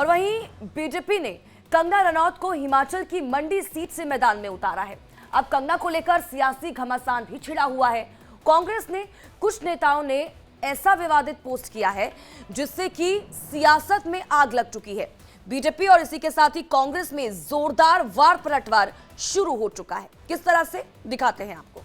और वहीं बीजेपी ने कंगना रनौत को हिमाचल की मंडी सीट से मैदान में उतारा है। अब कंगना को लेकर सियासी घमासान भी छिड़ा हुआ है। कांग्रेस ने कुछ नेताओं ने ऐसा विवादित पोस्ट किया है जिससे कि सियासत में आग लग चुकी है। बीजेपी और इसी के साथ ही कांग्रेस में जोरदार वार पलटवार शुरू हो चुका है। किस तरह से दिखाते हैं आपको।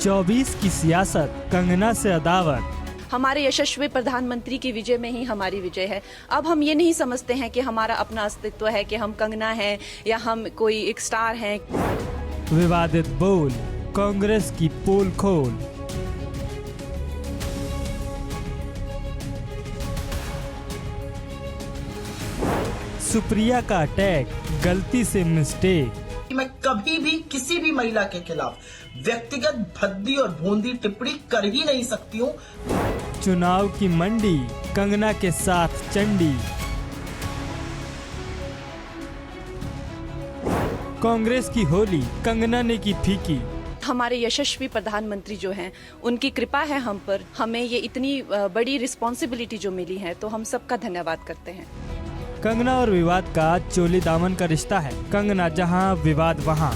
24 की सियासत कंगना से अदावत। हमारे यशस्वी प्रधानमंत्री की विजय में ही हमारी विजय है। अब हम ये नहीं समझते हैं कि हमारा अपना अस्तित्व है, कि हम कंगना हैं या हम कोई एक स्टार हैं। विवादित बोल, कांग्रेस की पोल खोल। सुप्रिया का अटैक, गलती से मिस्टेक। मैं कभी भी किसी भी महिला के खिलाफ व्यक्तिगत भद्दी और भोंदी टिप्पणी कर ही नहीं सकती हूँ। चुनाव की मंडी, कंगना के साथ चंडी। कांग्रेस की होली, कंगना ने की फीकी। हमारे यशस्वी प्रधानमंत्री जो हैं, उनकी कृपा है हम पर। हमें ये इतनी बड़ी रिस्पॉन्सिबिलिटी जो मिली है, तो हम सबका धन्यवाद करते हैं। कंगना और विवाद का चोली दामन का रिश्ता है। कंगना जहां, विवाद वहां।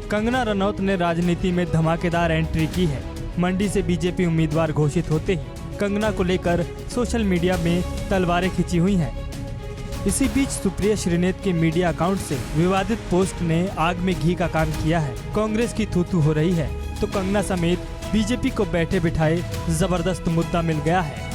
कंगना रनौत ने राजनीति में धमाकेदार एंट्री की है। मंडी से बीजेपी उम्मीदवार घोषित होते ही कंगना को लेकर सोशल मीडिया में तलवारें खिंची हुई हैं। इसी बीच सुप्रिया श्रीनेत के मीडिया अकाउंट से विवादित पोस्ट ने आग में घी का काम किया है। कांग्रेस की थू-थू हो रही है तो कंगना समेत बीजेपी को बैठे बिठाए जबरदस्त मुद्दा मिल गया है।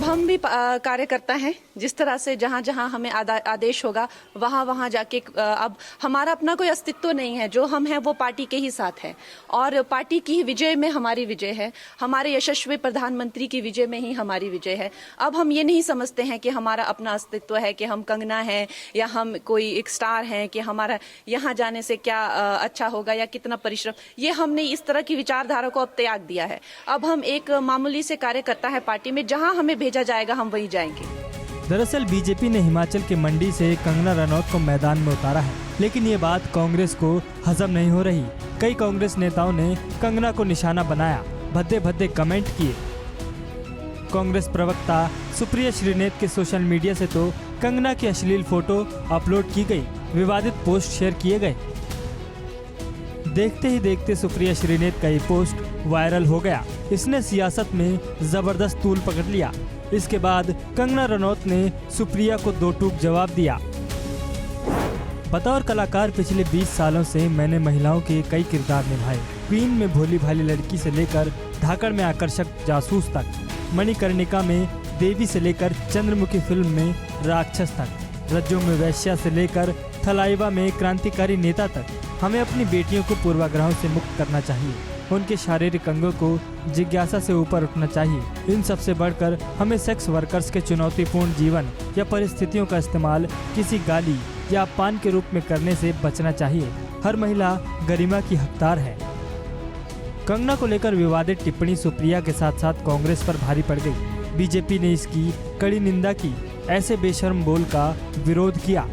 हम भी कार्यकर्ता हैं। जिस तरह से जहाँ जहाँ हमें आदेश होगा वहाँ वहाँ जाके अब हमारा अपना कोई अस्तित्व नहीं है। जो हम हैं वो पार्टी के ही साथ है और पार्टी की विजय में हमारी विजय है। हमारे यशस्वी प्रधानमंत्री की विजय में ही हमारी विजय है। अब हम ये नहीं समझते हैं कि हमारा अपना अस्तित्व है, कि हम कंगना हैं या हम कोई एक स्टार हैं, कि हमारा यहाँ जाने से क्या अच्छा होगा या कितना परिश्रम। ये हमने इस तरह की विचारधारा को अब त्याग दिया है। अब हम एक मामूली से कार्यकर्ता है पार्टी में, जहाँ हमें भेजा जाएगा हम वहीं जाएंगे। दरअसल बीजेपी ने हिमाचल के मंडी से कंगना रनौत को मैदान में उतारा है, लेकिन ये बात कांग्रेस को हजम नहीं हो रही। कई कांग्रेस नेताओं ने कंगना को निशाना बनाया, भद्दे भद्दे कमेंट किए। कांग्रेस प्रवक्ता सुप्रिया श्रीनेत के सोशल मीडिया से तो कंगना की अश्लील फोटो अपलोड की गई, विवादित पोस्ट शेयर किए गए। देखते ही देखते सुप्रिया श्रीनेत का ये पोस्ट वायरल हो गया। इसने सियासत में जबरदस्त तूल पकड़ लिया। इसके बाद कंगना रनौत ने सुप्रिया को दो टूक जवाब दिया। बतौर कलाकार पिछले 20 सालों से मैंने महिलाओं के कई किरदार निभाए। क्वीन में भोली भाली लड़की से लेकर धाकड़ में आकर्षक जासूस तक, मणिकर्णिका में देवी से लेकर चंद्रमुखी फिल्म में राक्षस तक, रज्जों में वैश्या से लेकर थलाइवा में क्रांतिकारी नेता तक। हमें अपनी बेटियों को पूर्वाग्रहों से मुक्त करना चाहिए। उनके शारीरिक अंगों को जिज्ञासा से ऊपर उठना चाहिए। इन सब से बढ़कर हमें सेक्स वर्कर्स के चुनौतीपूर्ण जीवन या परिस्थितियों का इस्तेमाल किसी गाली या अपमान के रूप में करने से बचना चाहिए। हर महिला गरिमा की हकदार है। कंगना को लेकर विवादित टिप्पणी सुप्रिया के साथ साथ कांग्रेस पर भारी पड़ गई। बीजेपी ने इसकी कड़ी निंदा की, ऐसे बेशर्म बोल का विरोध किया।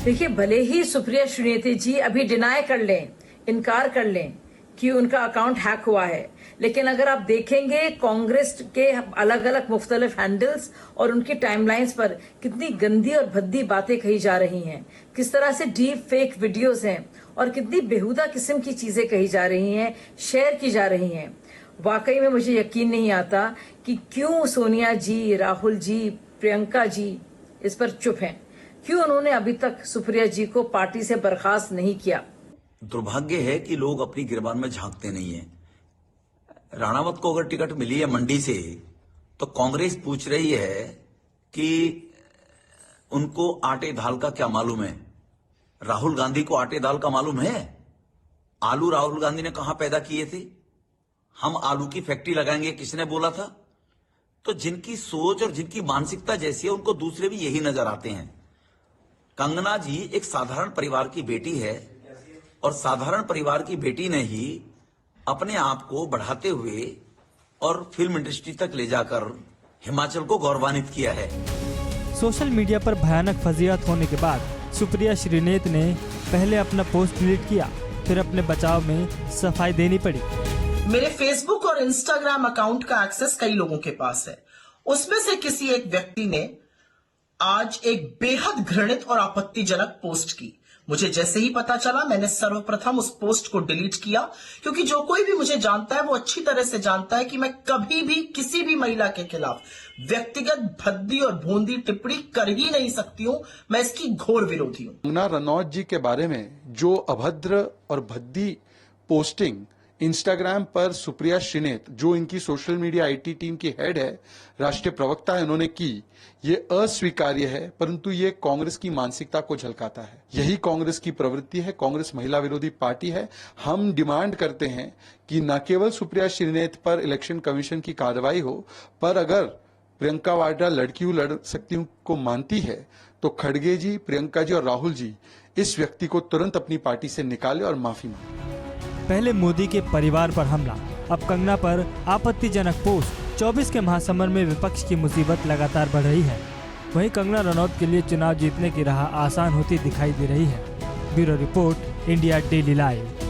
देखिए, भले ही सुप्रिया श्रीनेत जी अभी डिनाई कर लें, इनकार कर लें कि उनका अकाउंट हैक हुआ है, लेकिन अगर आप देखेंगे कांग्रेस के अलग अलग मुख्तलिफ हैंडल्स और उनकी टाइमलाइंस पर कितनी गंदी और भद्दी बातें कही जा रही हैं, किस तरह से डीप फेक वीडियोस हैं और कितनी बेहुदा किस्म की चीजें कही जा रही हैं, शेयर की जा रही हैं। वाकई में मुझे यकीन नहीं आता कि क्यों सोनिया जी, राहुल जी, प्रियंका जी इस पर चुप हैं। क्यों उन्होंने अभी तक सुप्रिया जी को पार्टी से बर्खास्त नहीं किया। दुर्भाग्य है कि लोग अपनी गिरबान में झांकते नहीं है। राणावत को अगर टिकट मिली है मंडी से, तो कांग्रेस पूछ रही है कि उनको आटे दाल का क्या मालूम है। राहुल गांधी को आटे दाल का मालूम है? आलू राहुल गांधी ने कहां पैदा किए थे? हम आलू की फैक्ट्री लगाएंगे किसने बोला था? तो जिनकी सोच और जिनकी मानसिकता जैसी है, उनको दूसरे भी यही नजर आते हैं। कंगना जी एक साधारण परिवार की बेटी है और साधारण परिवार की बेटी ने ही अपने आप को बढ़ाते हुए और फिल्म इंडस्ट्री तक ले जाकर हिमाचल को गौरवान्वित किया है। सोशल मीडिया पर भयानक फजीहत होने के बाद सुप्रिया श्रीनेत ने पहले अपना पोस्ट डिलीट किया, फिर अपने बचाव में सफाई देनी पड़ी। मेरे फेसबुक और इंस्टाग्राम अकाउंट का एक्सेस कई लोगों के पास है। उसमें से किसी एक व्यक्ति ने आज एक बेहद घृणित और आपत्तिजनक पोस्ट की। मुझे जैसे ही पता चला मैंने सर्वप्रथम उस पोस्ट को डिलीट किया, क्योंकि जो कोई भी मुझे जानता है वो अच्छी तरह से जानता है कि मैं कभी भी किसी भी महिला के खिलाफ व्यक्तिगत भद्दी और भोंदी टिप्पणी कर ही नहीं सकती हूं। मैं इसकी घोर विरोधी हूं। कंगना रनौत जी के बारे में जो अभद्र और भद्दी पोस्टिंग इंस्टाग्राम पर सुप्रिया श्रीनेत, जो इनकी सोशल मीडिया आईटी टीम की हेड है, राष्ट्रीय प्रवक्ता है, उन्होंने की, ये अस्वीकार्य है, परंतु ये कांग्रेस की मानसिकता को झलकाता है। यही कांग्रेस की प्रवृत्ति है। कांग्रेस महिला विरोधी पार्टी है। हम डिमांड करते हैं कि न केवल सुप्रिया श्रीनेत पर इलेक्शन कमीशन की कार्रवाई हो, पर अगर प्रियंका वाड्रा लड़कियों लड़ सकती हूं को मानती है तो खड़गे जी, प्रियंका जी और राहुल जी इस व्यक्ति को तुरंत अपनी पार्टी से निकाले और माफी मांगे। पहले मोदी के परिवार पर हमला, अब कंगना पर आपत्तिजनक पोस्ट। 24 के महासमर में विपक्ष की मुसीबत लगातार बढ़ रही है। वहीं कंगना रनौत के लिए चुनाव जीतने की राह आसान होती दिखाई दे रही है। Bureau report, India daily live.